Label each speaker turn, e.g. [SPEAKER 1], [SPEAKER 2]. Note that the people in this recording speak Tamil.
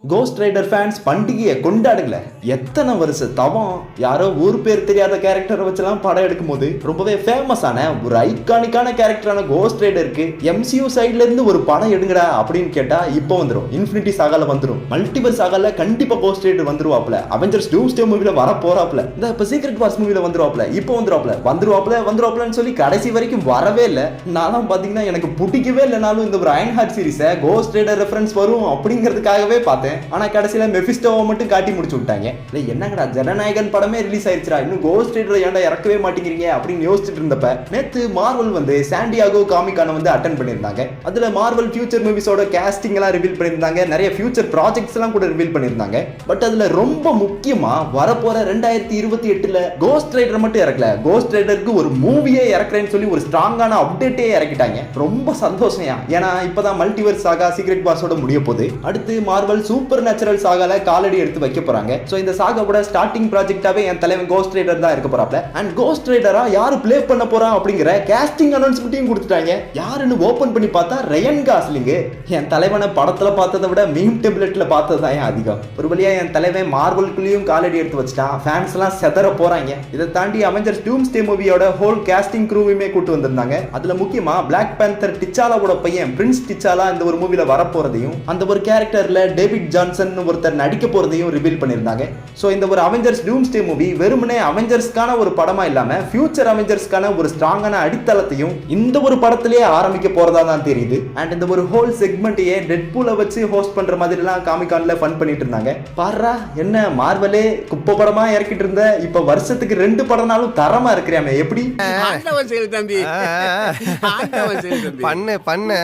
[SPEAKER 1] கோஸ்ட் ரைடர் ஃபேன்ஸ் பண்டிகையை கொண்டாடுங்கள. எத்தனை வருஷம் தவம். யாரோ ஊர் பேர் தெரியாத கேரக்டரை வச்செல்லாம் படம் எடுக்கும் போது ரொம்பவே ஃபேமஸான ஒரு ஐகானிக்கான கேரக்டரான கோஸ்ட் ரைடருக்கு MCU சைட்ல இருந்து ஒரு படம் எடுங்கடா அப்படின்னு கேட்டா இப்போ வந்துடும். இன்ஃபினிட்டி சாகால வந்துடும், மல்டிவர்ஸ் சாகால கண்டிப்பா கோஸ்ட் ரைடர் வந்துருவாப்ல, அவெஞ்சர்ஸ் டூம்ஸ்டே மூவில வர போறாப்ல, இந்த இப்போ சீக்ரெட் வார்ஸ் மூவில வந்துருவாப்ல, இப்போ வந்துருவாப்லன்னு சொல்லி கடைசி வரைக்கும் வரவே இல்லை. நானும் பாத்தீங்கன்னா எனக்கு பிடிக்கவே இல்லைனாலும் இந்த ஒரு அயன் ஹார்ட் சீரிஸை கோஸ்ட் ரைடர் ரெஃபரன்ஸ் வரும் அப்படிங்கிறதுக்காகவே பார்த்தேன். ஆனா கடைசியில மெஃபிஸ்டோவை மட்டும் காட்டி முடிச்சு விட்டாங்க. என்னங்கடா ஜனநாயகன் படமே ரிலீஸ் ஆயிருச்சுடா, இன்னும் கோஸ்ட் ரைடர் ஏன்டா இறக்கவே மாட்டேங்கிறீங்க அப்படின்னு யோசிச்சுட்டு இருந்தப்ப நேத்து மார்வல் வந்து சாண்டியாகோ காமிக்கான வந்து அட்டென்ட் பண்ணியிருந்தாங்க. அதுல மார்வல் ஃபியூச்சர் மூவிஸோட கேஸ்டிங் எல்லாம் ரிவீல் பண்ணியிருந்தாங்க, நிறைய ஃபியூச்சர் ப்ராஜெக்ட்ஸ் எல்லாம் கூட ரிவீல் பண்ணியிருந்தாங்க. பட் அதுல ரொம்ப முக்கியமா வரப்போற 2028ல கோஸ்ட் ரைடர் மட்டும் இறக்கல, கோஸ்ட் ரைடருக்கு ஒரு மூவியே இறக்குறேன்னு சொல்லி ஒரு ஸ்ட்ராங்கான அப்டேட்டே இறக்கிட்டாங்க. ரொம்ப சந்தோஷம், ஏன்னா இப்பதான் மல்டிவர்ஸ் சாகா சீக்ரெட் வார்ஸோட முடிய போகுது. அடுத்து மார்வல் சூப்பர் நேச்சுரல் சாகால காலடி எடுத்து வைக்க போறாங்க. சோ இந்த சாகாவோட ஸ்டார்டிங் ப்ராஜெக்டாவே என் தலைவன் கோஸ்ட் ரைடர் தான் இருக்க போறாப்ல. அண்ட் கோஸ்ட் ரைடரா யாரு ப்ளே பண்ண போறா அப்படிங்கிற கேஸ்டிங் அனௌன்ஸ்மெண்ட்டையும் கொடுத்துட்டாங்க. யாருன்னு ஓபன் பண்ணி பார்த்தா ரயன் காஸ்லிங். என் தலைவனை படத்துல பார்த்ததை விட மீம் டெப்லெட்ல பார்த்தது தான் அதிகம். ஒரு வழியா என் தலைவன் மார்வல்குள்ளேயும் காலடி எடுத்து வச்சுட்டான். ஃபேன்ஸ் எல்லாம் செதற போறாங்க. இதை தாண்டி அவெஞ்சர்ஸ் டூம்ஸ்டே மூவியோட ஹோல் கேஸ்டிங் க்ரூவையுமே கூட்டு வந்திருந்தாங்க. அதுல முக்கியமா பிளாக் பேந்தர் டிச்சாலாவோட பையன் பிரின்ஸ் டிச்சாலா இந்த ஒரு மூவில வரப்போறதையும், அந்த ஒரு கேரக்டர்ல டேவிட் ஜான்சன் ஒருத்தர் நடிக்க போறதையும் ரிவீல் பண்ணியிருந்தாங்க. சோ இந்த ஒரு அவெஞ்சர்ஸ் டூம்ஸ்டே மூவி வெறுமனே அவெஞ்சர்ஸ்க்கான ஒரு படமா இல்லாம ஃபியூச்சர் அவெஞ்சர்ஸ்க்கான ஒரு ஸ்ட்ராங்கான அடித்தளத்தையும் இந்த ஒரு படத்திலேயே ஆரம்பிக்க போறதா தான் தெரியுது. அண்ட் இந்த ஒரு ஹோல் செக்மெண்ட்டையே டெட்பூலை வச்சு ஹோஸ்ட் பண்ற மாதிரி எல்லாம் காமிகான்ல ஃபன் பண்ணிட்டு இருந்தாங்க. பாருடா என்ன மார்வலே குப்பை படமா இறக்கிட்டு இருந்த, இப்ப வருஷத்துக்கு 2 படம்னாலும் தரமா இருக்கிறாமே எப்படி?
[SPEAKER 2] பண்ணு பண்ணு